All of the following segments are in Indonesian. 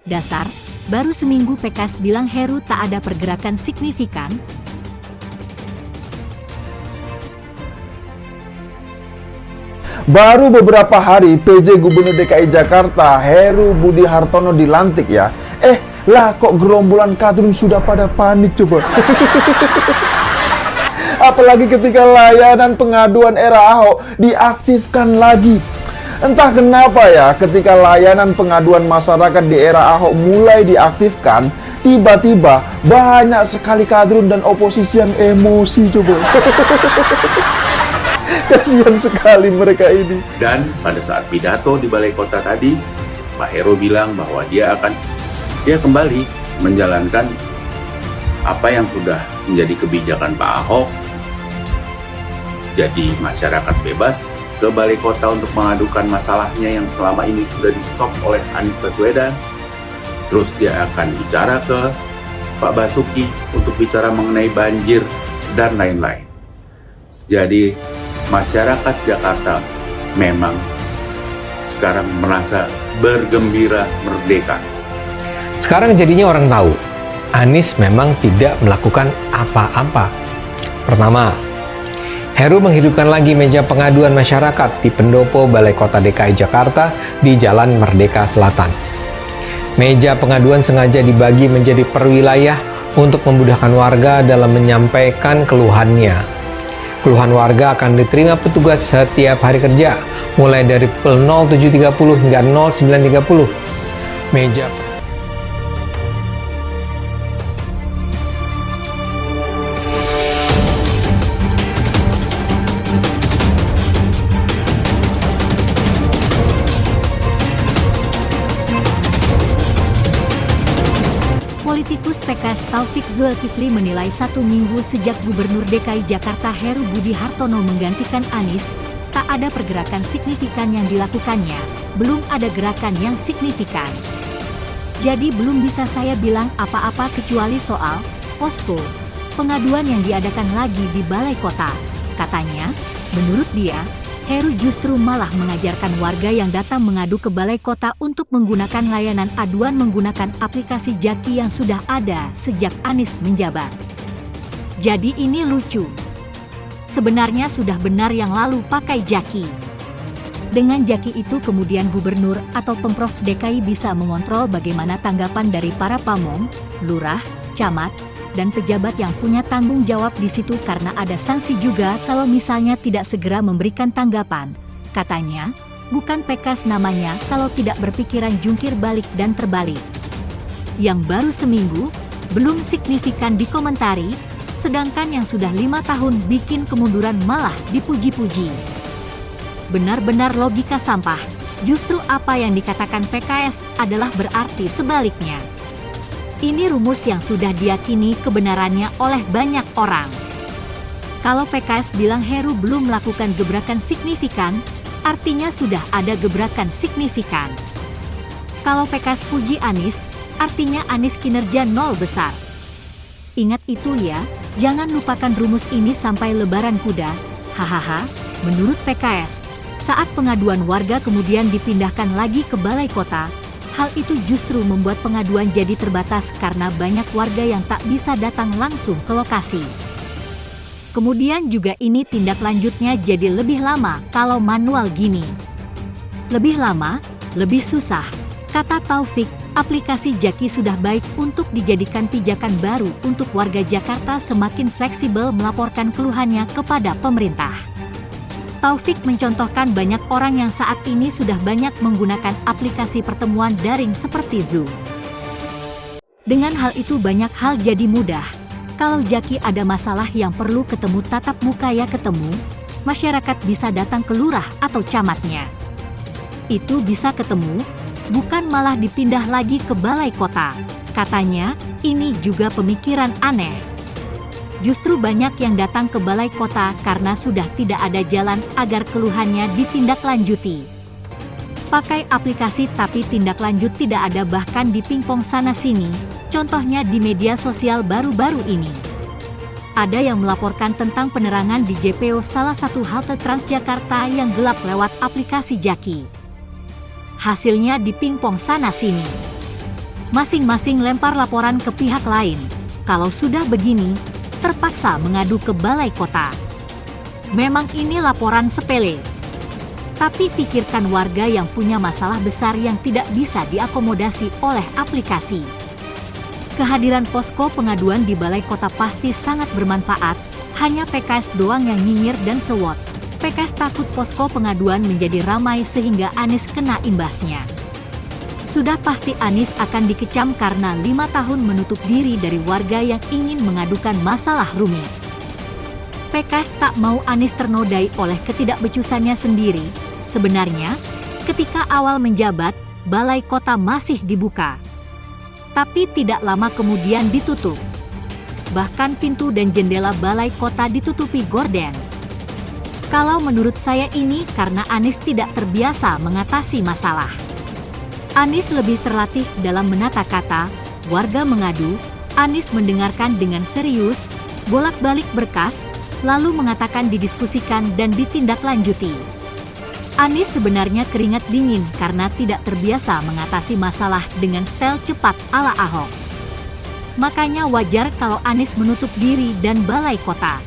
Dasar, baru seminggu PKS bilang Heru tak ada pergerakan signifikan. Baru beberapa hari PJ Gubernur DKI Jakarta Heru Budi Hartono dilantik ya. Lah kok gerombolan kadrun sudah pada panik coba. Apalagi ketika layanan pengaduan era Ahok diaktifkan lagi. Entah kenapa ya, ketika layanan pengaduan masyarakat di era Ahok mulai diaktifkan, tiba-tiba banyak sekali kadrun dan oposisi yang emosi coba. Kasihan sekali mereka ini. Dan pada saat pidato di Balai Kota tadi, Pak Heru bilang bahwa dia kembali menjalankan apa yang sudah menjadi kebijakan Pak Ahok. Jadi masyarakat bebas ke Balai Kota untuk mengadukan masalahnya yang selama ini sudah di-stop oleh Anies Baswedan. Terus dia akan bicara ke Pak Basuki untuk bicara mengenai banjir dan lain-lain. Jadi masyarakat Jakarta memang sekarang merasa bergembira merdeka. Sekarang jadinya orang tahu, Anies memang tidak melakukan apa-apa. Pertama, Heru menghidupkan lagi meja pengaduan masyarakat di pendopo Balai Kota DKI Jakarta di Jalan Merdeka Selatan. Meja pengaduan sengaja dibagi menjadi per wilayah untuk memudahkan warga dalam menyampaikan keluhannya. Keluhan warga akan diterima petugas setiap hari kerja, mulai dari pukul 07.30 hingga 09.30. Meja Politikus PKS Taufik Zulkifli menilai 1 minggu sejak Gubernur DKI Jakarta Heru Budi Hartono menggantikan Anies, tak ada pergerakan signifikan yang dilakukannya, belum ada gerakan yang signifikan. Jadi belum bisa saya bilang apa-apa kecuali soal posko pengaduan yang diadakan lagi di Balai Kota. Katanya, menurut dia, Heru justru malah mengajarkan warga yang datang mengadu ke Balai Kota untuk menggunakan layanan aduan menggunakan aplikasi Jaki yang sudah ada sejak Anies menjabat. Jadi ini lucu. Sebenarnya sudah benar yang lalu pakai Jaki. Dengan Jaki itu kemudian gubernur atau Pemprov DKI bisa mengontrol bagaimana tanggapan dari para pamong, lurah, camat, dan pejabat yang punya tanggung jawab di situ karena ada sanksi juga kalau misalnya tidak segera memberikan tanggapan. Katanya, bukan PKS namanya kalau tidak berpikiran jungkir balik dan terbalik. Yang baru seminggu, belum signifikan dikomentari, sedangkan yang sudah 5 tahun bikin kemunduran malah dipuji-puji. Benar-benar logika sampah, justru apa yang dikatakan PKS adalah berarti sebaliknya. Ini rumus yang sudah diyakini kebenarannya oleh banyak orang. Kalau PKS bilang Heru belum melakukan gebrakan signifikan, artinya sudah ada gebrakan signifikan. Kalau PKS puji Anies, artinya Anies kinerja nol besar. Ingat itu ya, jangan lupakan rumus ini sampai lebaran kuda. Hahaha, menurut PKS, saat pengaduan warga kemudian dipindahkan lagi ke Balai Kota, hal itu justru membuat pengaduan jadi terbatas karena banyak warga yang tak bisa datang langsung ke lokasi. Kemudian juga ini tindak lanjutnya jadi lebih lama kalau manual gini. Lebih lama, lebih susah. Kata Taufik, aplikasi Jaki sudah baik untuk dijadikan pijakan baru untuk warga Jakarta semakin fleksibel melaporkan keluhannya kepada pemerintah. Taufik mencontohkan banyak orang yang saat ini sudah banyak menggunakan aplikasi pertemuan daring seperti Zoom. Dengan hal itu banyak hal jadi mudah. Kalau Jaki ada masalah yang perlu ketemu tatap muka ya ketemu, masyarakat bisa datang ke lurah atau camatnya. Itu bisa ketemu, bukan malah dipindah lagi ke Balai Kota. Katanya, ini juga pemikiran aneh. Justru banyak yang datang ke Balai Kota karena sudah tidak ada jalan agar keluhannya ditindaklanjuti. Pakai aplikasi tapi tindak lanjut tidak ada bahkan di pingpong sana-sini, contohnya di media sosial baru-baru ini. Ada yang melaporkan tentang penerangan di JPO salah satu halte Transjakarta yang gelap lewat aplikasi Jaki. Hasilnya di pingpong sana-sini. Masing-masing lempar laporan ke pihak lain. Kalau sudah begini, terpaksa mengadu ke balai kota. Memang ini laporan sepele. Tapi pikirkan warga yang punya masalah besar yang tidak bisa diakomodasi oleh aplikasi. Kehadiran posko pengaduan di balai kota pasti sangat bermanfaat. Hanya PKS doang yang nyinyir dan sewot. PKS takut posko pengaduan menjadi ramai sehingga Anies kena imbasnya. Sudah pasti Anies akan dikecam karena 5 tahun menutup diri dari warga yang ingin mengadukan masalah rumit. PKS tak mau Anies ternodai oleh ketidakbecusannya sendiri. Sebenarnya, ketika awal menjabat, balai kota masih dibuka. Tapi tidak lama kemudian ditutup. Bahkan pintu dan jendela balai kota ditutupi gorden. Kalau menurut saya ini karena Anies tidak terbiasa mengatasi masalah. Anies lebih terlatih dalam menata kata, warga mengadu, Anies mendengarkan dengan serius, bolak-balik berkas, lalu mengatakan didiskusikan dan ditindaklanjuti. Anies sebenarnya keringat dingin karena tidak terbiasa mengatasi masalah dengan style cepat ala Ahok. Makanya wajar kalau Anies menutup diri dan balai kota.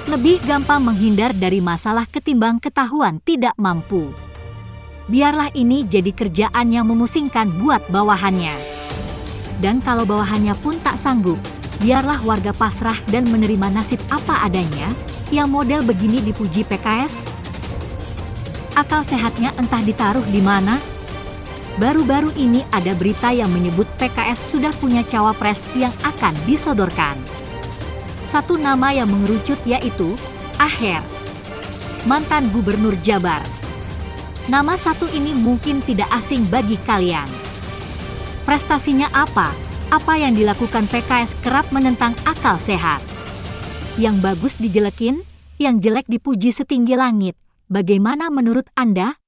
Lebih gampang menghindar dari masalah ketimbang ketahuan tidak mampu. Biarlah ini jadi kerjaan yang memusingkan buat bawahannya. Dan kalau bawahannya pun tak sanggup, biarlah warga pasrah dan menerima nasib apa adanya, yang model begini dipuji PKS. Akal sehatnya entah ditaruh di mana. Baru-baru ini ada berita yang menyebut PKS sudah punya cawapres yang akan disodorkan. Satu nama yang mengerucut yaitu Aher, mantan gubernur Jabar. Nama satu ini mungkin tidak asing bagi kalian. Prestasinya apa? Apa yang dilakukan PKS kerap menentang akal sehat. Yang bagus dijelekin, yang jelek dipuji setinggi langit. Bagaimana menurut Anda?